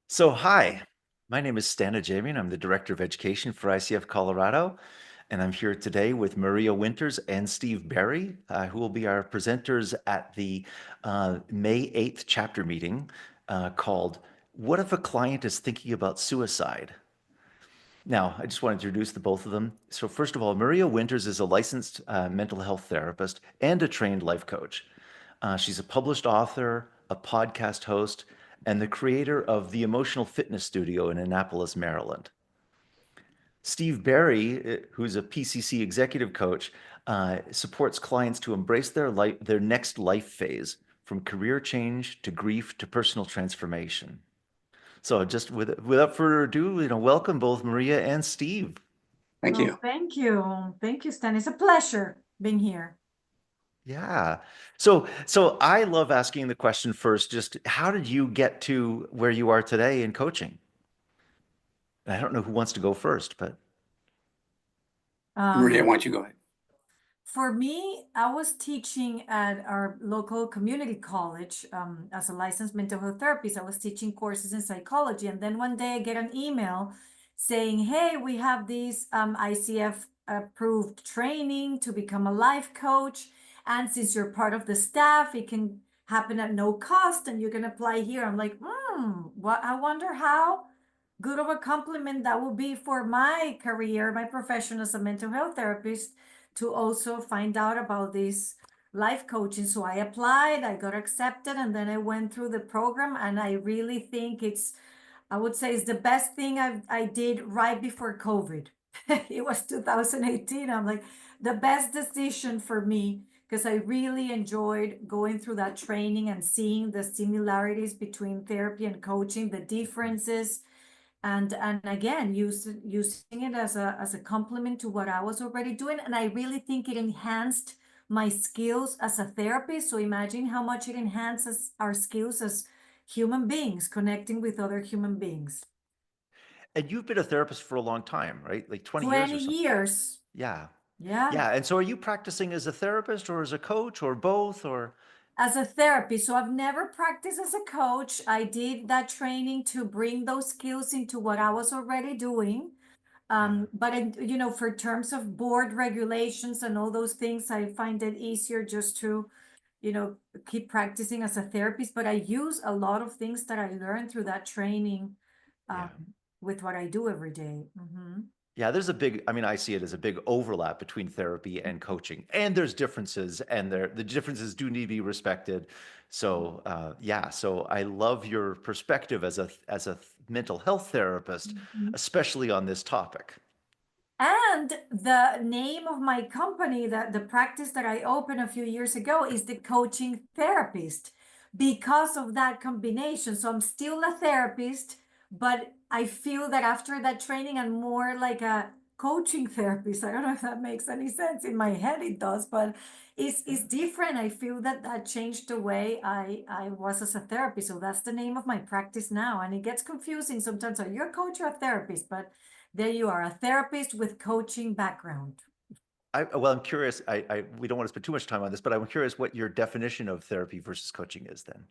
Hi, my name is Stana Jamian. I'm the Director of Education for ICF Colorado, and I'm here today with Maria Winters and Steve Barry, who will be our presenters at the May 8th chapter meeting called What If a Client is Thinking About Suicide? Now, I just want to introduce the both of them. So first of all, Maria Winters is a licensed mental health therapist and a trained life coach. She's a published author, a podcast host, and the creator of the Emotional Fitness Studio in Annapolis, Maryland. Steve Barry, who's a PCC executive coach, supports clients to embrace their next life phase, from career change to grief to personal transformation. So just without further ado, welcome both Maria and Steve. Thank Well, you. thank you. Thank you, Stan. It's a pleasure being here. Yeah. So I love asking the question first, just how did you get to where you are today in coaching? I don't know who wants to go first, but Maria, Um, why don't you go ahead? for me, I was teaching at our local community college as a licensed mental health therapist. I was teaching courses in psychology. And then one day I get an email saying, hey, we have this ICF approved training to become a life coach. And since you're part of the staff, it can happen at no cost and you can apply here. I'm like, what? I wonder how good of a compliment that would be for my career, my profession as a mental health therapist, to also find out about this life coaching. So I applied, I got accepted, and then I went through the program. And I really think I would say it's the best thing I did right before COVID. It was 2018. I'm like, the best decision for me because I really enjoyed going through that training and seeing the similarities between therapy and coaching, the differences, and again using it as a complement to what I was already doing. And I really think it enhanced my skills as a therapist. So imagine how much it enhances our skills as human beings connecting with other human beings. and you've been a therapist for a long time, right? Like 20 years 20 or something. years. Yeah. Yeah. Yeah. And so are you practicing as a therapist or as a coach or both or As a therapist, so I've never practiced as a coach. I did that training to bring those skills into what I was already doing. yeah. But for terms of board regulations and all those things, I find it easier just to, you know, keep practicing as a therapist. But I use a lot of things that I learned through that training um, Yeah. with what I do every day. Mm-hmm. Yeah, I mean, I see it as a big overlap between therapy and coaching, and there's differences, and the differences do need to be respected. So, yeah, so I love your perspective as a mental health therapist, Mhm. especially on this topic. And the name of my company, that the practice that I opened a few years ago, is the coaching therapist because of that combination. So I'm still a therapist, but I feel that after that training, I'm more like a coaching therapist. I don't know if that makes any sense. In my head, it does, but it's different. I feel that that changed the way I was as a therapist. So that's the name of my practice now. And it gets confusing sometimes. Are you a coach or a therapist? But there you are, a therapist with coaching background. Well, I'm curious. We don't want to spend too much time on this, but I'm curious what your definition of therapy versus coaching is then.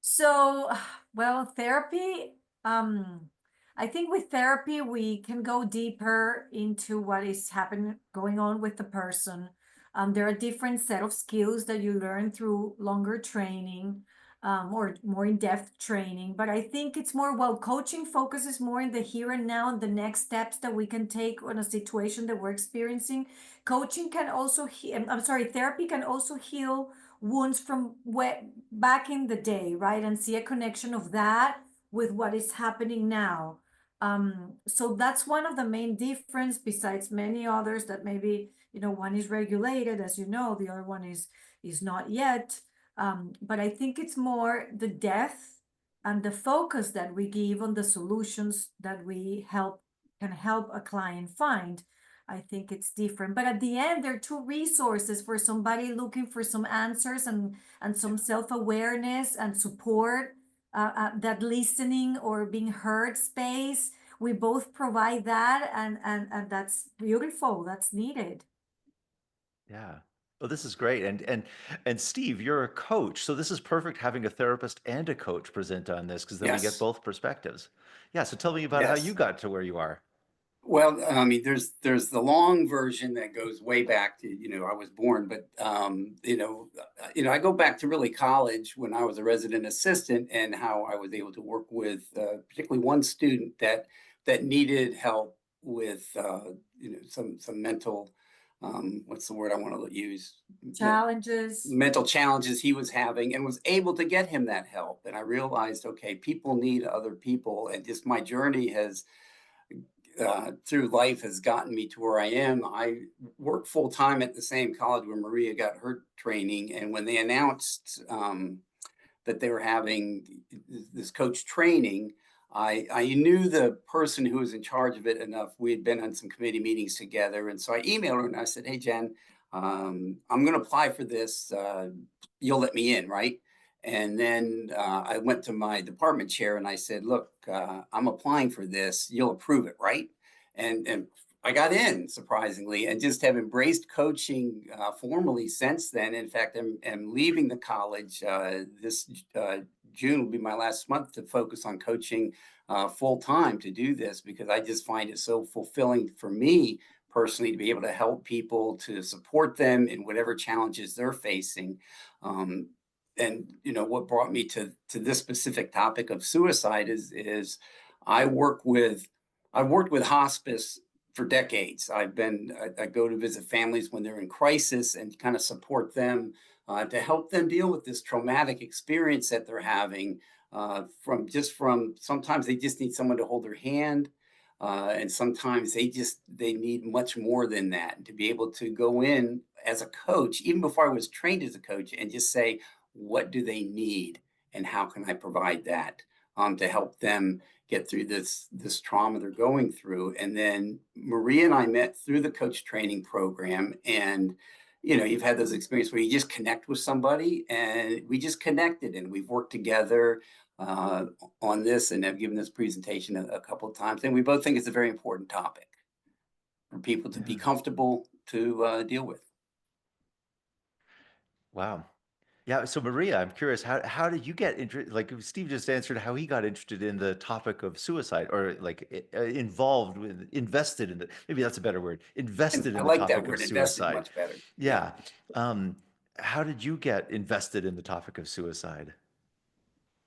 So, well, therapy, I think with therapy, we can go deeper into what is happening, going on with the person. There are different set of skills that you learn through longer training, or more in-depth training. But I think it's more, well, coaching focuses more in the here and now and the next steps that we can take on a situation that we're experiencing. Coaching can also, I'm sorry, therapy can also heal wounds from back in the day, right? And see a connection of that with what is happening now. So that's one of the main difference, besides many others that maybe, one is regulated, as you know, the other one is not yet. But I think it's more the depth and the focus that we give on the solutions that we can help a client find. I think it's different. But at the end, there are two resources for somebody looking for some answers and some self-awareness and support, that listening or being heard space. We both provide that, and that's beautiful. That's needed. Yeah. Oh, this is great. And Steve, you're a coach, so this is perfect having a therapist and a coach present on this because then we get Yes, both perspectives. Yeah, so tell me about how you yes. got to where you are. Well, I mean, there's the long version that goes way back to, I was born, but I go back to really college when I was a resident assistant and how I was able to work with particularly one student that needed help with some mental what's the word I want to use Challenges. mental challenges he was having and was able to get him that help. And I realized, okay, people need other people, and just my journey has through life has gotten me to where I am. I worked full time at the same college where Maria got her training, and when they announced that they were having this coach training, I knew the person who was in charge of it enough. We had been on some committee meetings together, and so I emailed her and I said, "Hey Jen, I'm going to apply for this. You'll let me in, right?" And then I went to my department chair and I said, "Look, I'm applying for this. You'll approve it, right?" And I got in surprisingly, and just have embraced coaching formally since then. In fact, I'm leaving the college this June will be my last month to focus on coaching full time to do this because I just find it so fulfilling for me personally to be able to help people to support them in whatever challenges they're facing. Um, and what brought me to this specific topic of suicide is I work with I've worked with hospice for decades. I go to visit families when they're in crisis and kind of support them to help them deal with this traumatic experience that they're having. From sometimes they just need someone to hold their hand, and sometimes they need much more than that. And to be able to go in as a coach, even before I was trained as a coach, and just say, what do they need, and how can I provide that to help them get through this trauma they're going through. And then Maria and I met through the coach training program, and you've had those experiences where you just connect with somebody, and we just connected, and we've worked together uh, on this, and have given this presentation a couple of times. And we both think it's a very important topic for people to be Yeah. comfortable to deal with. Wow. Yeah, so Maria, I'm curious, how did you get interested? Like Steve just answered how he got interested in the topic of suicide, or like involved with, invested in it. Maybe that's a better word. And Invested I in the like that topic of word, invested, suicide. much better. Yeah. Yeah. Um, how did you get invested in the topic of suicide?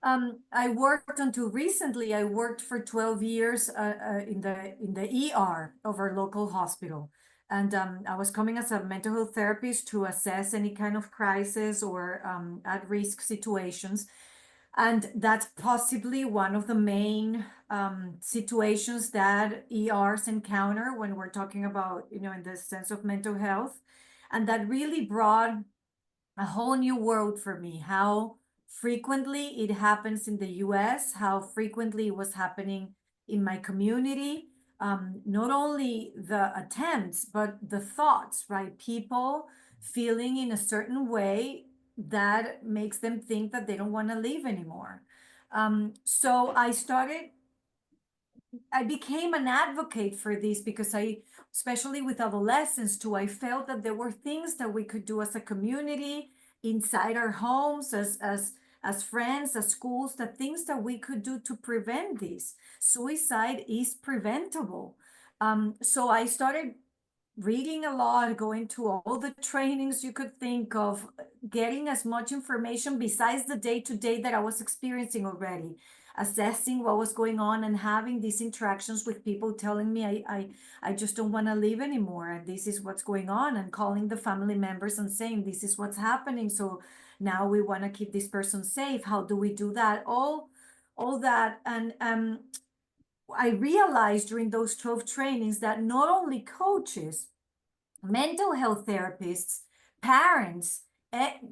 I worked until recently. I worked for 12 years in the ER of our local hospital, and I was coming as a mental health therapist to assess any kind of crisis or at-risk situations. And that's possibly one of the main situations that ERs encounter when we're talking about, in the sense of mental health. And that really brought a whole new world for me, how frequently it happens in the US, how frequently it was happening in my community. Not only the attempts, but the thoughts, right? People feeling in a certain way that makes them think that they don't want to live anymore. So I became an advocate for this because especially with adolescents too, I felt that there were things that we could do as a community, inside our homes, as friends, as schools, the things that we could do to prevent this. Suicide is preventable. So I started reading a lot, going to all the trainings you could think of, getting as much information besides the day to day that I was experiencing already, assessing what was going on and having these interactions with people telling me I just don't want to live anymore. And this is what's going on, and calling the family members and saying, this is what's happening. So now we want to keep this person safe. How do we do that? All that. And I realized during those 12 trainings that not only coaches, mental health therapists, parents,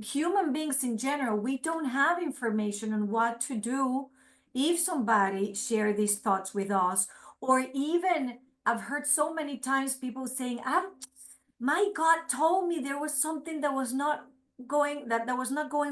human beings in general, we don't have information on what to do if somebody share these thoughts with us, or even I've heard so many times people saying, my God told me there was something that was not going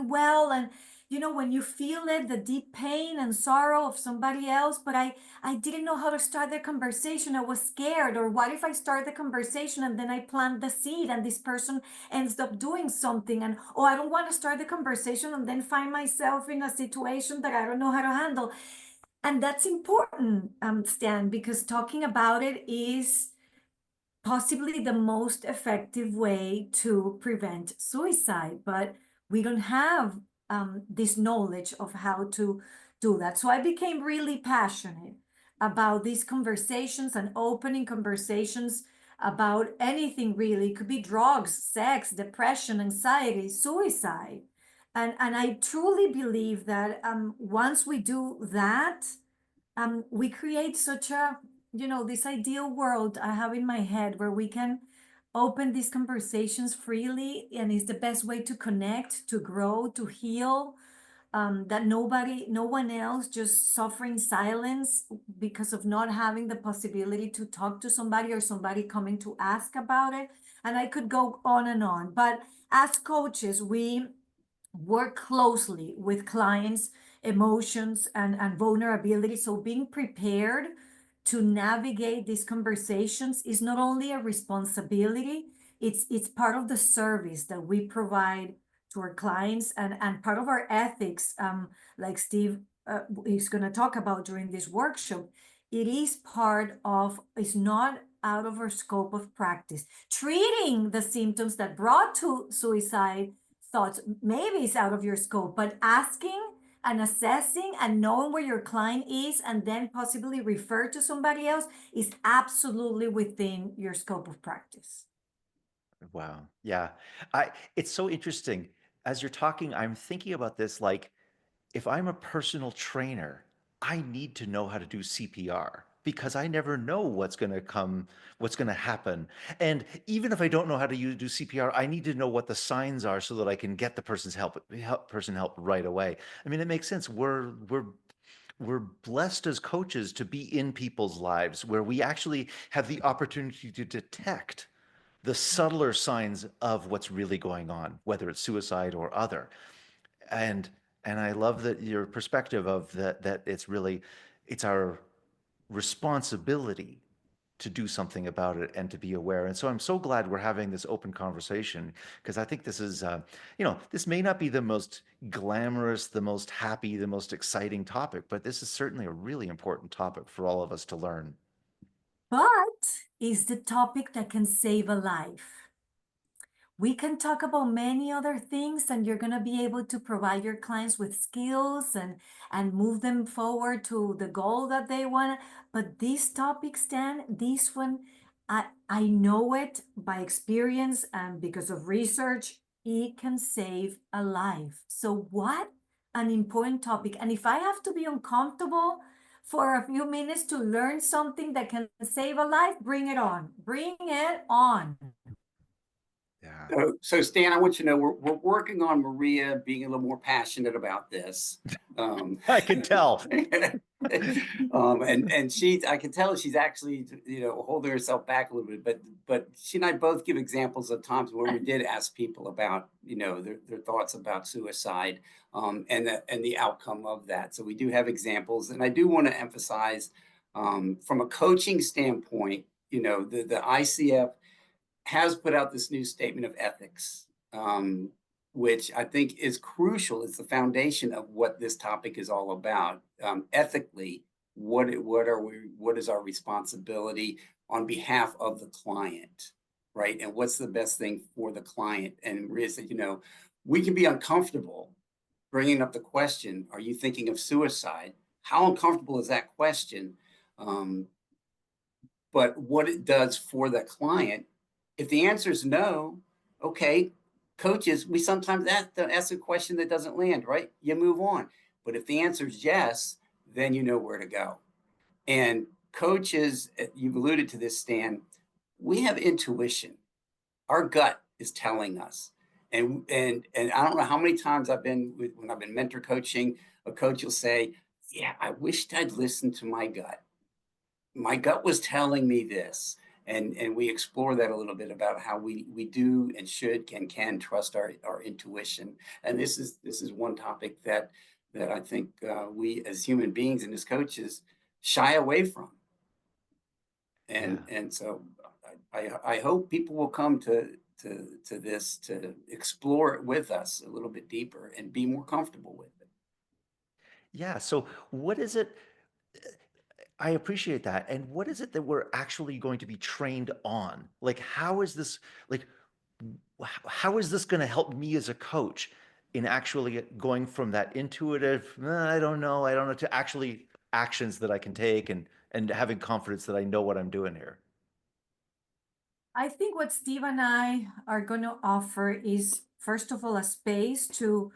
well, and when you feel it, the deep pain and sorrow of somebody else, but I didn't know how to start the conversation. I was scared. Or what if I start the conversation and then I plant the seed and this person ends up doing something? And, oh, I don't want to start the conversation and then find myself in a situation that I don't know how to handle. And that's important, Stan, because talking about it is possibly the most effective way to prevent suicide, but we don't have this knowledge of how to do that. So I became really passionate about these conversations and opening conversations about anything really. It could be drugs, sex, depression, anxiety, suicide. And I truly believe that once we do that, we create such a, this ideal world I have in my head where we can open these conversations freely, and it's the best way to connect, to grow, to heal. That no one else just suffering silence because of not having the possibility to talk to somebody or somebody coming to ask about it. And I could go on and on. But as coaches, we work closely with clients' emotions and vulnerability. So being prepared to navigate these conversations is not only a responsibility, it's part of the service that we provide to our clients, and part of our ethics, like Steve is going to talk about during this workshop. It is part of, it's not out of our scope of practice. Treating the symptoms that brought to suicide thoughts maybe it's out of your scope, but asking and assessing and knowing where your client is and then possibly refer to somebody else is absolutely within your scope of practice. Wow. Yeah. It's so interesting. As you're talking, I'm thinking about this like, if I'm a personal trainer, I need to know how to do CPR because I never know what's going to come, what's going to happen. And even if I don't know how to do CPR, I need to know what the signs are so that I can get the person's help right away. I mean, it makes sense. We're blessed as coaches to be in people's lives where we actually have the opportunity to detect the subtler signs of what's really going on, whether it's suicide or other. And I love that your perspective of that it's our responsibility to do something about it and to be aware. And so I'm so glad we're having this open conversation because I think this is, this may not be the most glamorous, the most happy, the most exciting topic, but this is certainly a really important topic for all of us to learn. But is the topic that can save a life. We can talk about many other things, and you're going to be able to provide your clients with skills and move them forward to the goal that they want. But this topic, Stan, this one, I know it by experience and because of research. It can save a life. So what an important topic. And if I have to be uncomfortable for a few minutes to learn something that can save a life, bring it on. Bring it on. Yeah. So Stan, I want you to know we're working on Maria being a little more passionate about this. I can tell. And she, I can tell she's actually, holding herself back a little bit, but she and I both give examples of times where we did ask people about, their thoughts about suicide, and the outcome of that. So we do have examples, and I do want to emphasize, from a coaching standpoint, the ICF has put out this new statement of ethics, which I think is crucial. It's the foundation of what this topic is all about. Ethically, what is our responsibility on behalf of the client, right? And what's the best thing for the client? And Maria said, we can be uncomfortable bringing up the question, are you thinking of suicide? How uncomfortable is that question? But what it does for the client, if the answer is no, okay, coaches, we sometimes ask a question that doesn't land, right? You move on. But if the answer is yes, then you know where to go. And coaches, you've alluded to this, Stan, we have intuition. Our gut is telling us. And I don't know how many times when I've been mentor coaching, a coach will say, yeah, I wished I'd listened to my gut. My gut was telling me this. and we explore that a little bit about how we do and should and can trust our intuition. And this is one topic that I think we as human beings and as coaches shy away from. Yeah. And so I hope people will come to this to explore it with us a little bit deeper and be more comfortable with it. Yeah. So what is it? I appreciate that. And what is it that we're actually going to be trained on? Like, how is this, like, how is this going to help me as a coach in actually going from that intuitive, I don't know, to actually actions that I can take and having confidence that I know what I'm doing here? I think what Steve and I are going to offer is, first of all, a space to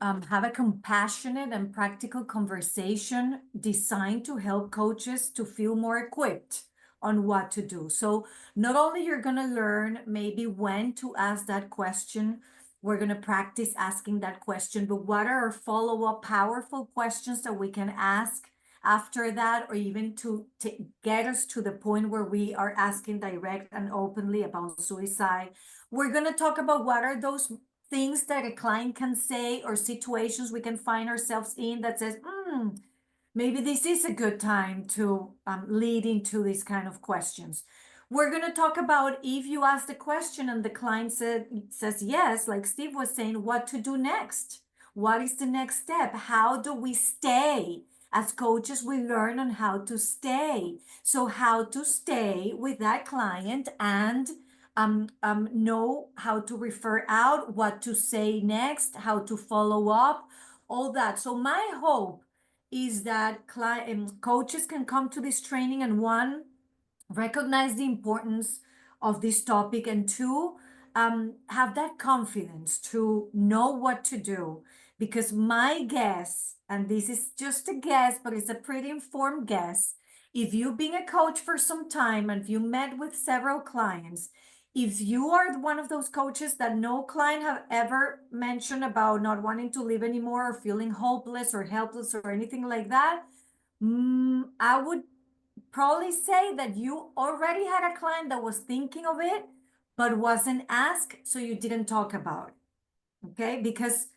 have a compassionate and practical conversation designed to help coaches to feel more equipped on what to do. So, not only you're going to learn maybe when to ask that question, we're going to practice asking that question, but what are follow-up powerful questions that we can ask after that, or even to get us to the point where we are asking direct and openly about suicide. We're going to talk about what are those things that a client can say or situations we can find ourselves in that says, maybe this is a good time to lead into these kind of questions. We're going to talk about if you ask the question and the client says yes, like Steve was saying, what to do next. What is the next step? How do we stay? As coaches, we learn on how to stay. So, how to stay with that client and know how to refer out, what to say next, how to follow up, all that. So, my hope is that coaches can come to this training and, one, recognize the importance of this topic, and two, have that confidence to know what to do. Because my guess, and this is just a guess, but it's a pretty informed guess, if you've been a coach for some time and if you met with several clients, if you are one of those coaches that no client have ever mentioned about not wanting to live anymore or feeling hopeless or helpless or anything like that, I would probably say that you already had a client that was thinking of it, but wasn't asked, so you didn't talk about it. Okay? Because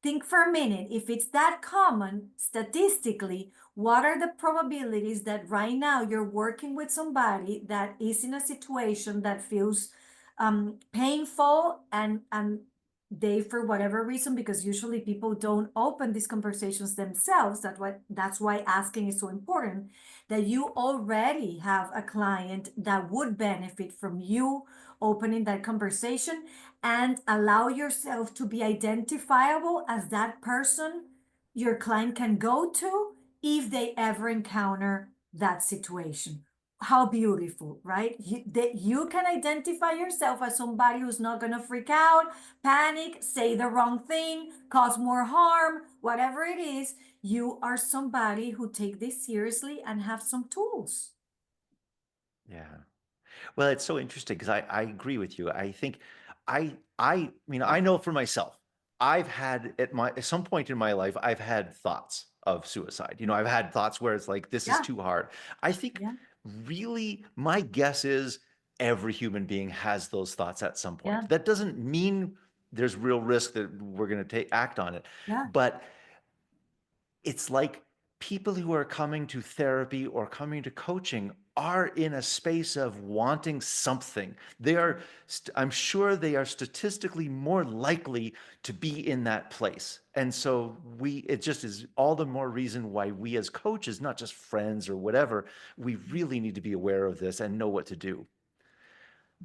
think for a minute, if it's that common statistically, what are the probabilities that right now you're working with somebody that is in a situation that feels painful, and they, for whatever reason, because usually people don't open these conversations themselves, that's why asking is so important, that you already have a client that would benefit from you opening that conversation, and allow yourself to be identifiable as that person your client can go to if they ever encounter that situation. How beautiful, right? That you can identify yourself as somebody who's not going to freak out, panic, say the wrong thing, cause more harm, whatever it is. You are somebody who take this seriously and have some tools. Yeah. Well, it's so interesting because I agree with you. I think I mean I know for myself, I've had at some point in my life, I've had thoughts of suicide. I've had thoughts where it's like this is Yeah, too hard. I think yeah, really my guess is every human being has those thoughts at some yeah, point. That doesn't mean there's real risk that we're going to take act on it, yeah. but it's like people who are coming to therapy or coming to coaching are in a space of wanting something. I'm sure they are statistically more likely to be in that place. And so it just is all the more reason why we as coaches, not just friends or whatever, we really need to be aware of this and know what to do.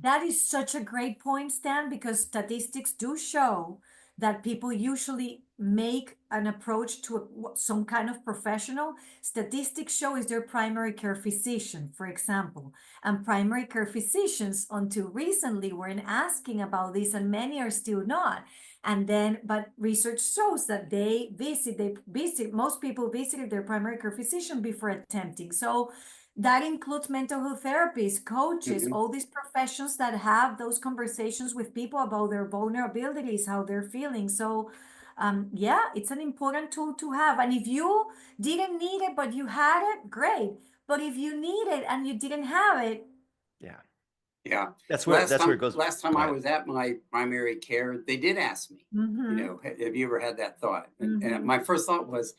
That is such a great point, Stan, because statistics do show that people usually make an approach to some kind of professional. Statistics show is their primary care physician, for example. And primary care physicians, until recently, weren't asking about this, and many are still not. And then, but research shows that most people visited their primary care physician before attempting. So that includes mental health therapists, coaches, Mhm. all these professions that have those conversations with people about their vulnerabilities, how they're feeling. So, yeah, it's an important tool to have. And if you didn't need it, but you had it, great. But if you need it and you didn't have it, Yeah. Yeah. That's where it goes. Last time Go I ahead. was at my primary care, they did ask me, you Mm-hmm. know, have you ever had that thought? And Mm-hmm. my first thought was,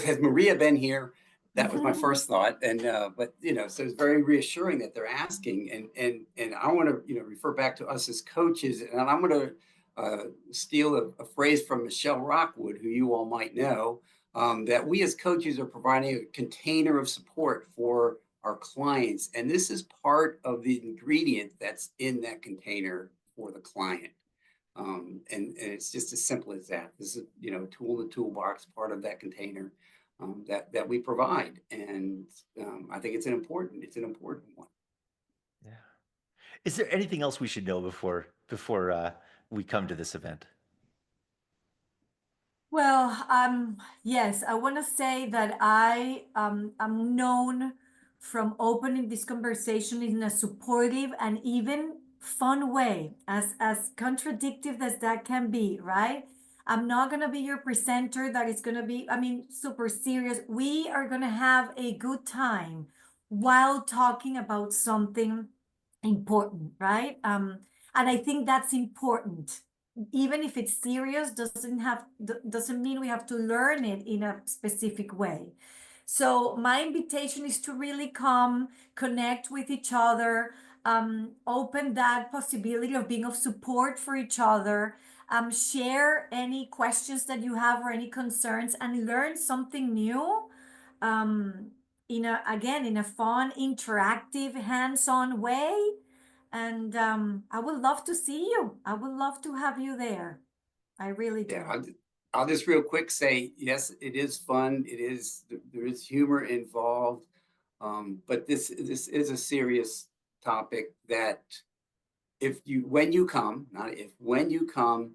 has Maria been here? That was my first thought. And but you know, so it's very reassuring that they're asking. And I want to, you know, refer back to us as coaches. And I'm going to steal a phrase from Michelle Rockwood, who you all might know, that we as coaches are providing a container of support for our clients. And this is part of the ingredient that's in that container for the client. And it's just as simple as that. This is, you know, a tool in the toolbox, part of that container that we provide. And I think it's an important one. Yeah. Is there anything else we should know before we come to this event? Well, yes, I want to say that I'm known from opening this conversation in a supportive and even fun way, as contradictive as that can be, right? I'm not gonna be your presenter that is gonna be, I mean, super serious. We are gonna have a good time while talking about something important, right? And I think that's important, even if it's serious, doesn't mean we have to learn it in a specific way. So my invitation is to really come, connect with each other, open that possibility of being of support for each other, share any questions that you have or any concerns, and learn something new. Um, in a fun, interactive, hands-on way. And I would love to see you. I would love to have you there. I really Yeah, do. I'll just real quick say, yes, it is fun. There is humor involved. But this is a serious topic that if you, when you come, not if, when you come,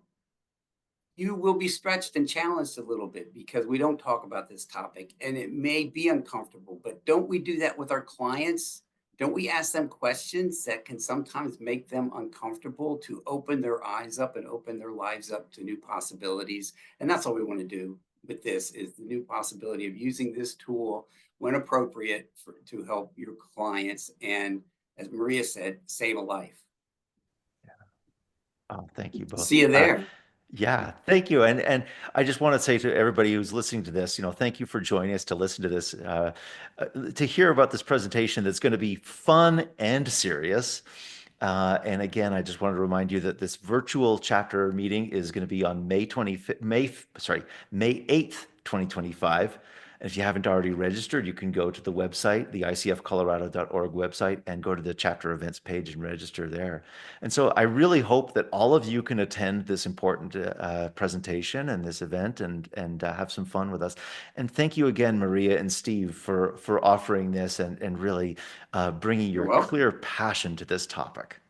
you will be stretched and challenged a little bit because we don't talk about this topic and it may be uncomfortable. But don't we do that with our clients? Don't we ask them questions that can sometimes make them uncomfortable to open their eyes up and open their lives up to new possibilities? And that's all we want to do with this, is the new possibility of using this tool when appropriate to help your clients and, as Maria said, save a life. Oh, thank you both. See you there. Yeah, thank you. And I just want to say to everybody who's listening to this, thank you for joining us to listen to this, to hear about this presentation that's going to be fun and serious. And again, I just wanted to remind you that this virtual chapter meeting is going to be on May 8th, 2025. And if you haven't already registered, you can go to the website, the icfcolorado.org website, and go to the chapter events page and register there. And so I really hope that all of you can attend this important presentation and this event and have some fun with us. And thank you again, Maria and Steve, for offering this and really bringing You're your welcome. clear passion to this topic.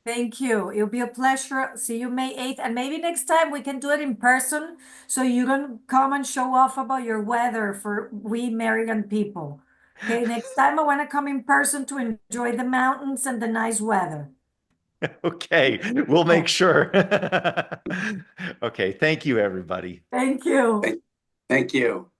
Thank you. It'll be a pleasure. See you May 8th. And maybe next time we can do it in person so you can come and show off about your weather for we Maryland people. Okay, next time I want to come in person to enjoy the mountains and the nice weather. Okay, we'll make Oh, sure. Okay, thank you, everybody. thank you. Thank, thank you.